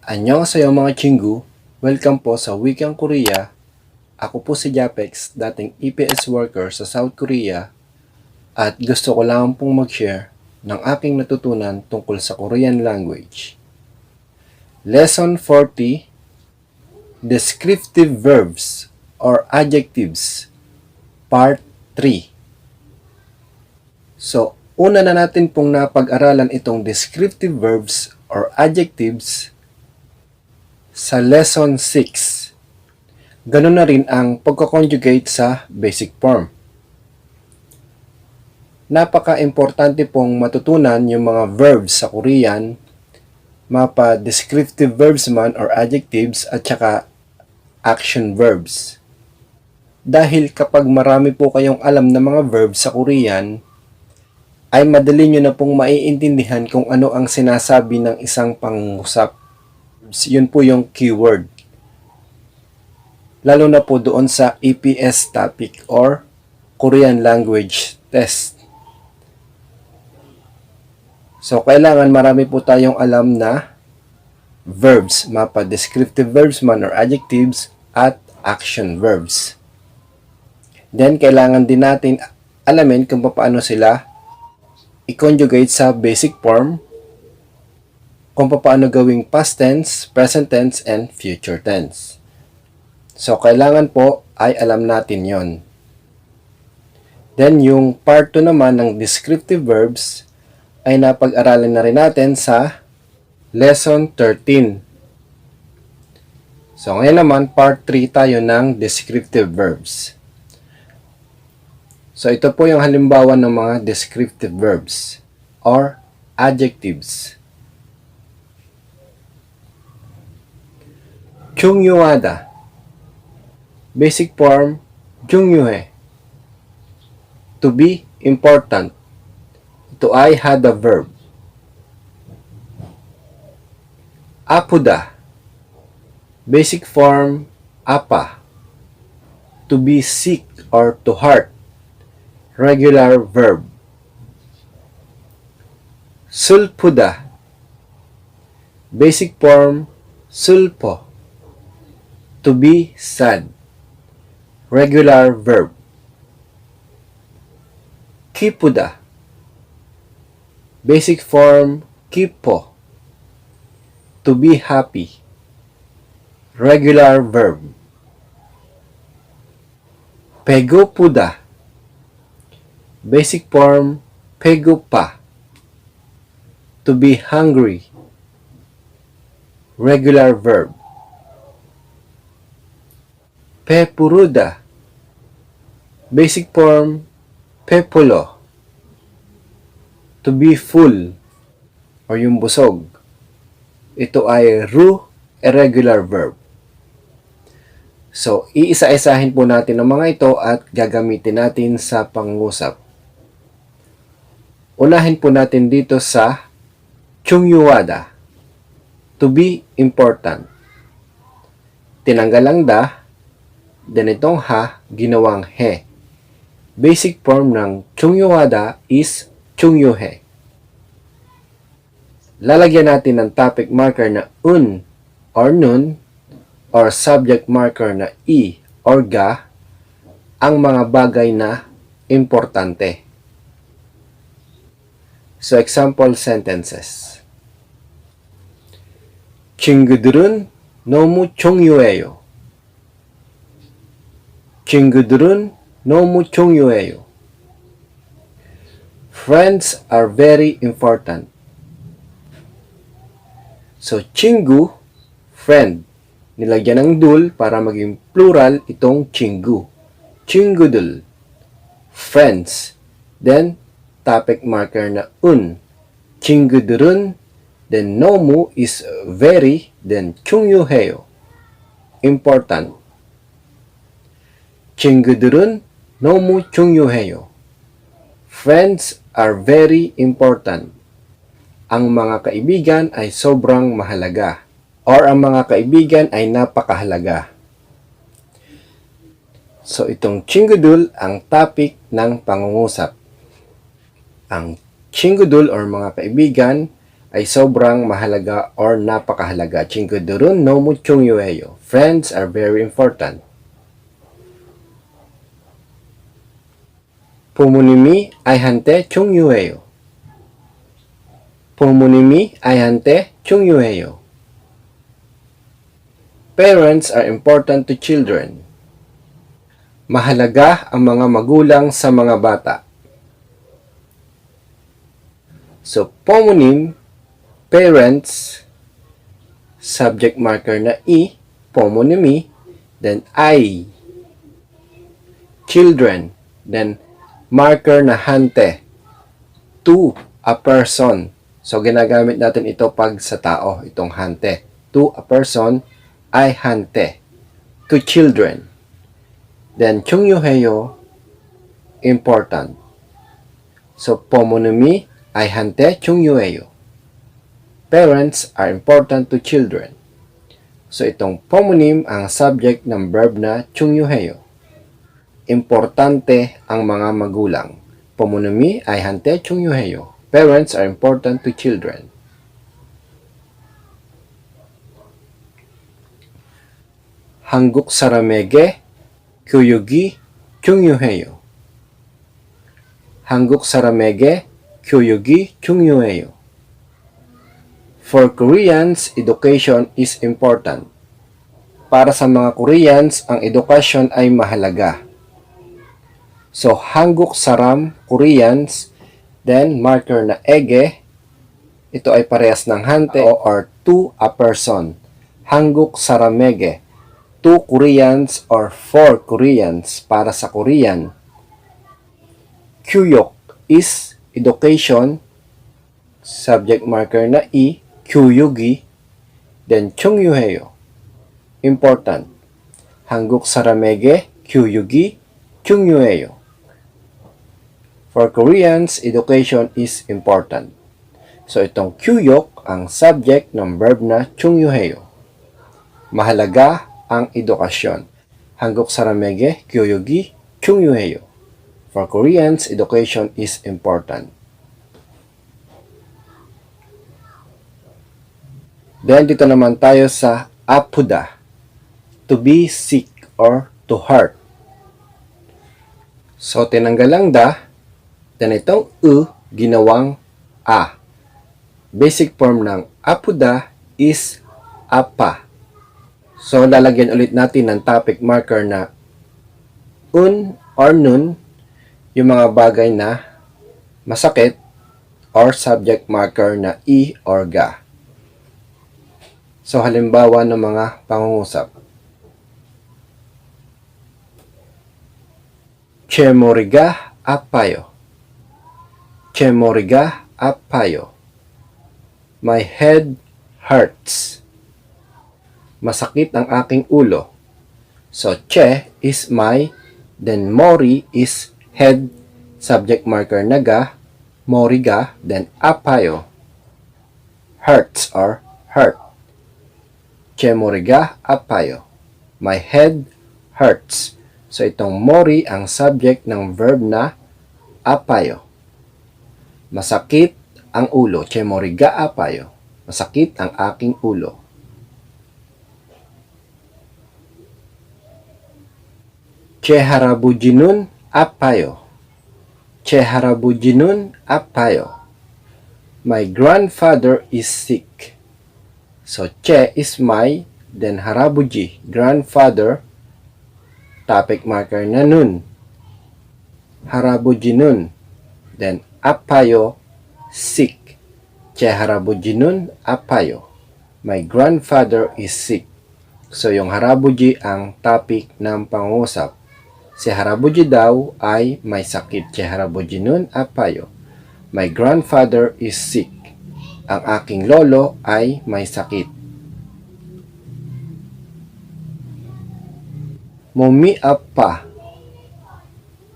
Annyeonghaseyo mga Chingu, welcome po sa Wikang Korea. Ako po si Japex, dating EPS worker sa South Korea at gusto ko lang pong mag-share ng aking natutunan tungkol sa Korean language. Lesson 40, Descriptive Verbs or Adjectives, Part 3. So, una na natin pong napag-aralan itong descriptive verbs or adjectives sa Lesson 6. Ganun na rin ang pagkakonjugate sa basic form. Napaka-importante pong matutunan yung mga verbs sa Korean, mapa descriptive verbs man or adjectives at saka action verbs. Dahil kapag marami po kayong alam na mga verbs sa Korean, ay madali nyo na pong maiintindihan kung ano ang sinasabi ng isang pangungusap. Yun po yung keyword. Lalo na po doon sa Eps-topik or Korean Language Test. So, kailangan marami po tayong alam na verbs, mapa descriptive verbs man or adjectives at action verbs. Then, kailangan din natin alamin kung paano sila i-conjugate sa basic form, kung paano gawing past tense, present tense, and future tense. So, kailangan po ay alam natin yon. Then, yung part 2 naman ng descriptive verbs ay napag-aralan na rin natin sa Lesson 13. So, ngayon naman, part 3 tayo ng descriptive verbs. So, ito po yung halimbawa ng mga descriptive verbs or adjectives. 중요하다. Basic form, 중요해. To be important. Ito ay had a verb. 아프다. Basic form, apa. To be sick or to hurt. Regular verb. 슬프다. Basic form, 슬퍼. To be sad. Regular verb. 기쁘다. Basic form, 기뻐. To be happy. Regular verb. 배고프다. Basic form, 배고파. To be hungry. Regular verb. 배부르다. Basic form, 배불러. To be full or yung busog. Ito ay ru, irregular verb. So, iisa-isahin po natin ang mga ito at gagamitin natin sa pangungusap. Unahin po natin dito sa 중요하다. To be important. Tinanggal ang da, then itong ha, ginawang he. Basic form ng 중요하다 is 중요해. Lalagyan natin ng topic marker na un or nun or subject marker na i or ga ang mga bagay na importante. So, example sentences. 친구들은 너무 중요해요. 친구들은 너무 중요해요. Friends are very important. So, 친구, friend. Nilagyan ng dul para maging plural itong 친구. 친구들, friends. Then, topic marker na un. 친구들은, then 너무 is very, then 중요해요. Important. 친구들은 너무 중요해요. Friends are very important. Ang mga kaibigan ay sobrang mahalaga. Or ang mga kaibigan ay napakahalaga. So, itong 친구들 ang topic ng pangungusap. Ang 친구들 or mga kaibigan ay sobrang mahalaga or napakahalaga. 친구들은 너무 중요해요. Friends are very important. 부모님이 아이한테 중요해요. 부모님이 아이한테 중요해요. Parents are important to children. Mahalaga ang mga magulang sa mga bata. So, pomonym, parents, subject marker na i, pomonymy, then I. Children, then marker na hante, to a person. So, ginagamit natin ito pag sa tao, itong hante. To a person, I hante. To children. Then, 중요해요, important. So, pomonymy, I hante, 중요해요. Parents are important to children. So, itong pomonym ang subject ng verb na 중요해요. Importante ang mga magulang. Pomonymy, I hante, 중요해요. Parents are important to children. 한국 사람에게 교육이 중요해요. 한국 사람에게 교육이 중요해요. For Koreans, education is important. Para sa mga Koreans, ang edukasyon ay mahalaga. So, 한국 사람, Koreans, then marker na ege, ito ay parehas ng hante or to a person. 한국 사람에게, to Koreans or for Koreans, para sa Korean. 교육 is education, subject marker na i, 교육이, then 중요해요, important. 한국 사람에게 교육이 중요해요. For Koreans, education is important. So, itong 교육 ang subject ng verb na 중요해요. Mahalaga ang edukasyon. 한국 사람에게 교육이 중요해요. For Koreans, education is important. Then, dito naman tayo sa 아프다. To be sick or to hurt. So, tinanggal lang da. Then, itong ginawang a. Basic form ng 아프다 is apa. So, lalagyan ulit natin ng topic marker na un or nun, yung mga bagay na masakit, or subject marker na i or ga. So, halimbawa ng mga pangungusap. 제 머리가 아파요. 제 머리가 아파요. My head hurts. Masakit ang aking ulo. So, che is my, then mori is head, subject marker na ga, mori ga, then apayo, hurts or hurt. Che mori ga apayo. My head hurts. So, itong mori ang subject ng verb na apayo. Masakit ang ulo. Che mori ga apayo. Masakit ang aking ulo. 제 할아버지는 아파요. 제 할아버지는 아파요. My grandfather is sick. So, 제 is my, then 할아버지, grandfather, topic marker na nun. 할아버지는, then 아파요, sick. 제 할아버지는 아파요. My grandfather is sick. So, yung 할아버지 ang topic ng pangungusap. Si 할아버지 daw ay may sakit. 제 할아버지는 아파요. My grandfather is sick. Ang aking lolo ay may sakit. 몸이 아파.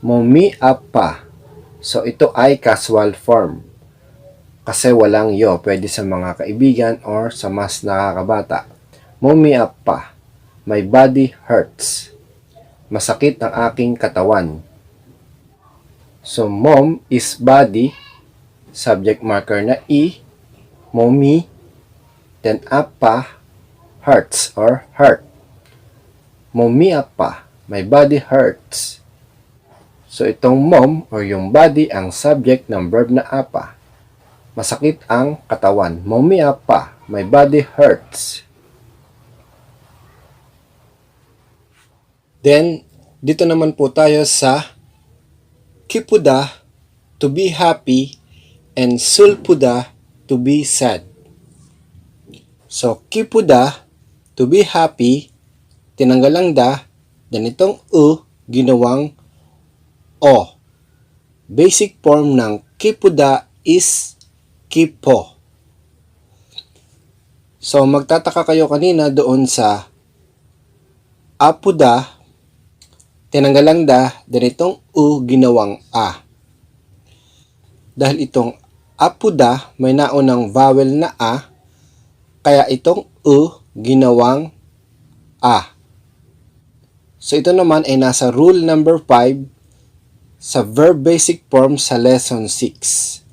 몸이 아파. So, ito ay casual form. Kasi walang yo. Pwede sa mga kaibigan or sa mas nakakabata. 몸이 아파. My body hurts. Masakit ang aking katawan. So, mom is body, subject marker na i, mommy, then apa, hurts or hurt. Mommy apa, my body hurts. So itong mom or yung body ang subject ng verb na apa. Masakit ang katawan. Mommy apa, my body hurts. Then, dito naman po tayo sa kipuda, to be happy, and sulpuda, to be sad. So, kipuda, to be happy, tinanggal ang da, then itong ginawang o. Basic form ng kipuda is kipo. So, magtataka kayo kanina doon sa apuda, tinanggal ang da, then itong ginawang a. Dahil itong apuda, may naunang vowel na a, kaya itong ginawang a. So, ito naman ay nasa rule number 5 sa verb basic form sa lesson 6.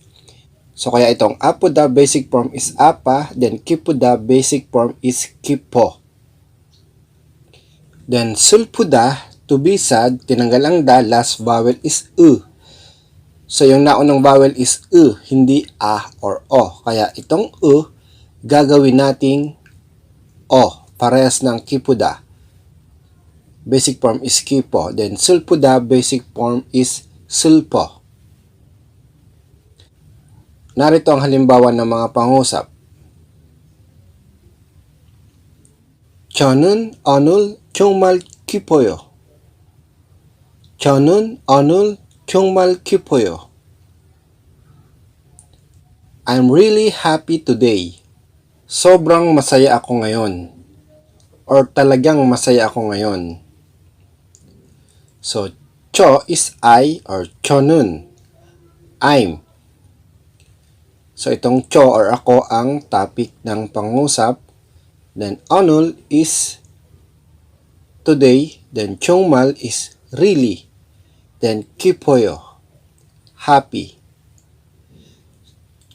So, kaya itong apuda basic form is apa, then kipuda basic form is kipo. Then, sulpuda, to be sad, tinanggal ang da, last vowel is So, yung naunang vowel is hindi a or o. Kaya itong gagawin nating o, parehas ng kipuda. Basic form is kipo. Then, sulpuda, basic form is sulpo. Narito ang halimbawa ng mga pangusap. 저는 오늘 정말 기뻐요. 저는 오늘 정말 기뻐요. I'm really happy today. Sobrang masaya ako ngayon. Or talagang masaya ako ngayon. So, 저 is I or 저는. I'm. So, itong 저 or ako ang topic ng pangusap. Then, 오늘 is today. Then, 정말 is really. Then, 기뻐요. Happy.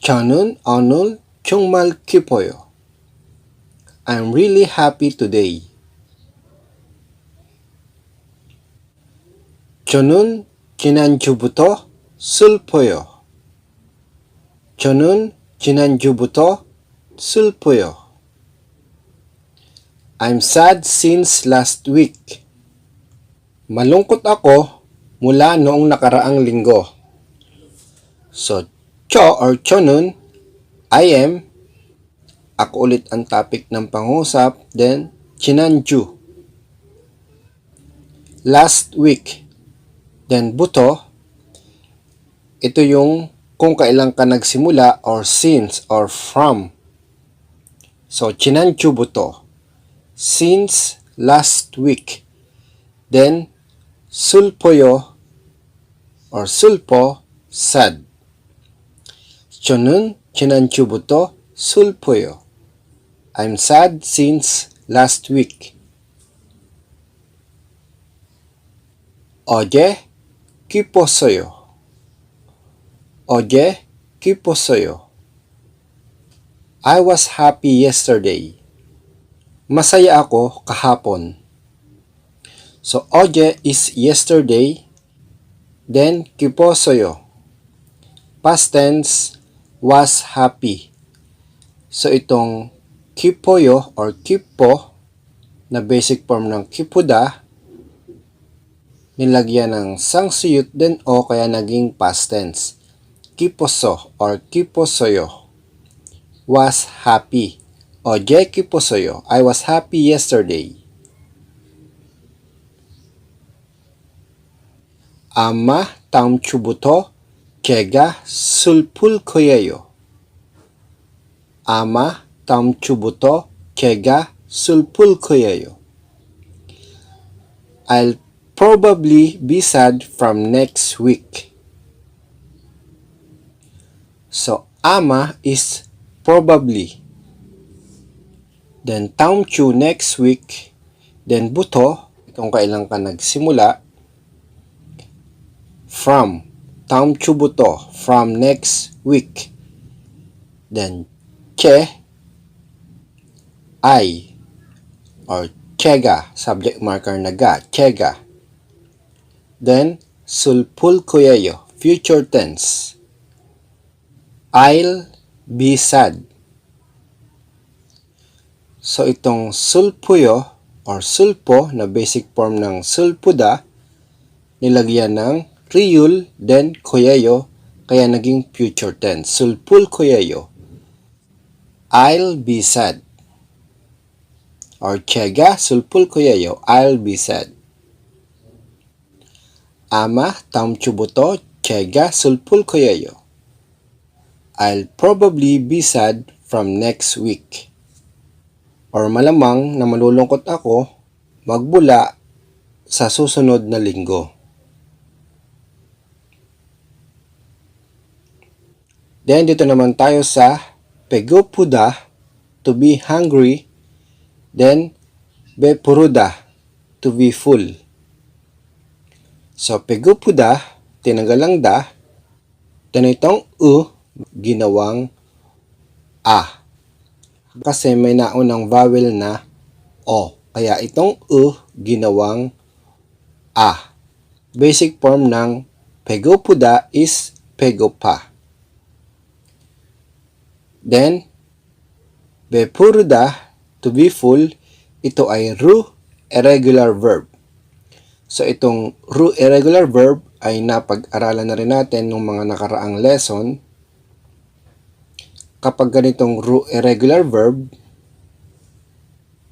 저는 오늘 정말 기뻐요. I'm really happy today. 저는 지난주부터 슬퍼요. 저는 지난주부터 슬퍼요. I'm sad since last week. Malungkot ako mula noong nakaraang linggo. So, 저 or 저는, I am. Ako ulit ang topic ng pangusap. Then, 지난주. Last week. Then, buto. Ito yung kung kailan ka nagsimula or since or from. So, 지난주부터. Since last week. Then, 슬퍼요 or 슬퍼, sad. 저는 지난주부터 슬퍼요. I'm sad since last week. 어제 기뻤어요. 어제 기뻤어요. I was happy yesterday. Masaya ako kahapon. So, 어제 is yesterday. Then, 기뻤어요. Past tense, was happy. So, itong 기뻐요 or 기뻐 na basic form ng 기쁘다, nilagyan ng sangsuyot din o kaya naging past tense. 기뻤어 or 기뻤어요. Was happy. 어제 기뻤어요. I was happy yesterday. 아마 다음 주부터 제가 슬플 거예요. 아마 다음 주부터 제가 슬플 거예요. I'll probably be sad from next week. So, 아마 is probably. Then, 다음 주 next week. Then, buto, kung kailan ka nagsimula. From, 다음 주부터, from next week. Then, che, I, or chega, subject marker na ga, chega. Then, sulpul kuyeyo, future tense. I'll be sad. So, itong sulpuyo or sulpo na basic form ng sulpuda, nilagyan ng riyul, then kuyeyo, kaya naging future tense. Sulpul kuyeyo. I'll be sad. Or chega, sulpul kuyeyo, I'll be sad. Ama tamchubuto, chega, sulpul kuyeyo. I'll probably be sad from next week. Or malamang na malulungkot ako magbula sa susunod na linggo. Then, dito naman tayo sa pegopuda, to be hungry. Then, bepuruda, to be full. So, pegopuda, tinanggal ang da. Then, itong ginawang a. Kasi may naunang vowel na o. Kaya itong ginawang a. Basic form ng pegopuda is pegopa. Then, bepuruda, to be full, ito ay ru irregular verb. So, itong ru irregular verb ay napag-aralan na rin natin ng mga nakaraang lesson. Kapag ganitong ru irregular verb,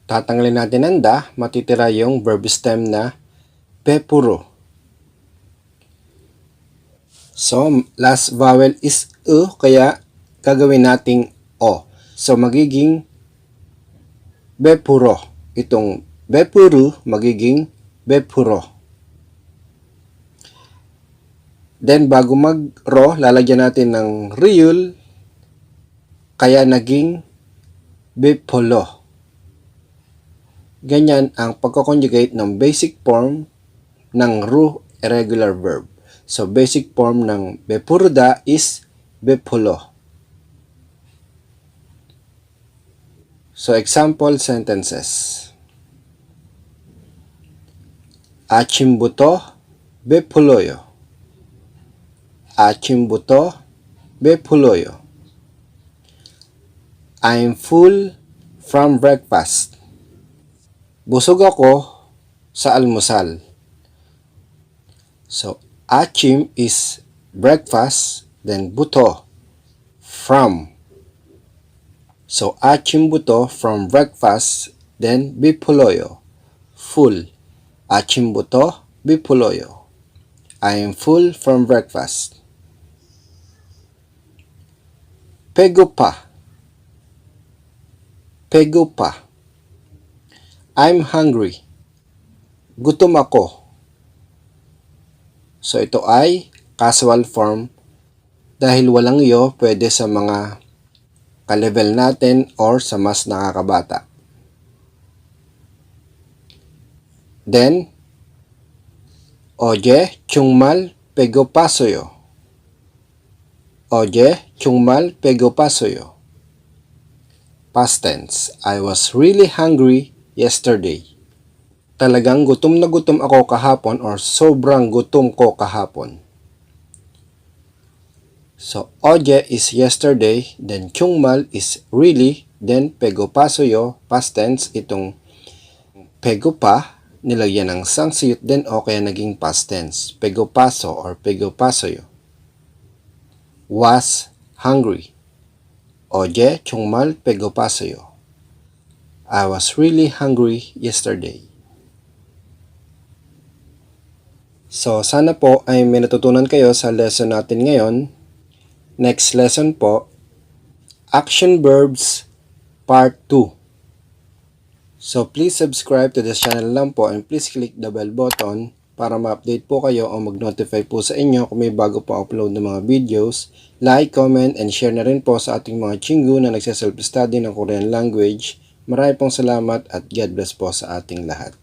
tatanggalin natin ang da, matitira yung verb stem na bepuro. So, last vowel is kaya gagawin nating o. So, magiging bepuro. Itong bepuru, magiging bepuro. Then, bago mag-ro, lalagyan natin ng riyul, kaya naging bepolo. Ganyan ang pagko-conjugate ng basic form ng ru irregular verb. So, basic form ng bepuruda is bepolo. So, example sentences. Achimbuto bepuloyo. Achimbuto bepuloyo. I'm full from breakfast. Busog ako sa almusal. So, achim is breakfast, then buto, from. So, achimbuto from breakfast, then bipuloyo, full. Achimbuto, bipuloyo. I am full from breakfast. Pegopa. Pegopa. I'm hungry. Gutom ako. So, ito ay casual form dahil walang yo, pwede sa mga ka-level natin or sa mas nakakabata. Then, oye, chungmal, pegopasoyo. Oye, chungmal, pegopasoyo. Past tense, I was really hungry yesterday. Talagang gutom na gutom ako kahapon or sobrang gutom ko kahapon. So, oye is yesterday, then chungmal is really, then pegopasoyo, past tense, itong pegopa, nilagyan ng sangsiyut din o kaya naging past tense. Pegopaso or pegopasoyo. Was hungry. Oye, chungmal, pegopasoyo. I was really hungry yesterday. So, sana po ay may natutunan kayo sa lesson natin ngayon. Next lesson po, Action Verbs Part 2. So, please subscribe to this channel lang po and please click the bell button para ma-update po kayo o mag-notify po sa inyo kung may bago po upload ng mga videos. Like, comment, and share na rin po sa ating mga chinggu na nagsa-self-study ng Korean language. Marami pong salamat at God bless po sa ating lahat.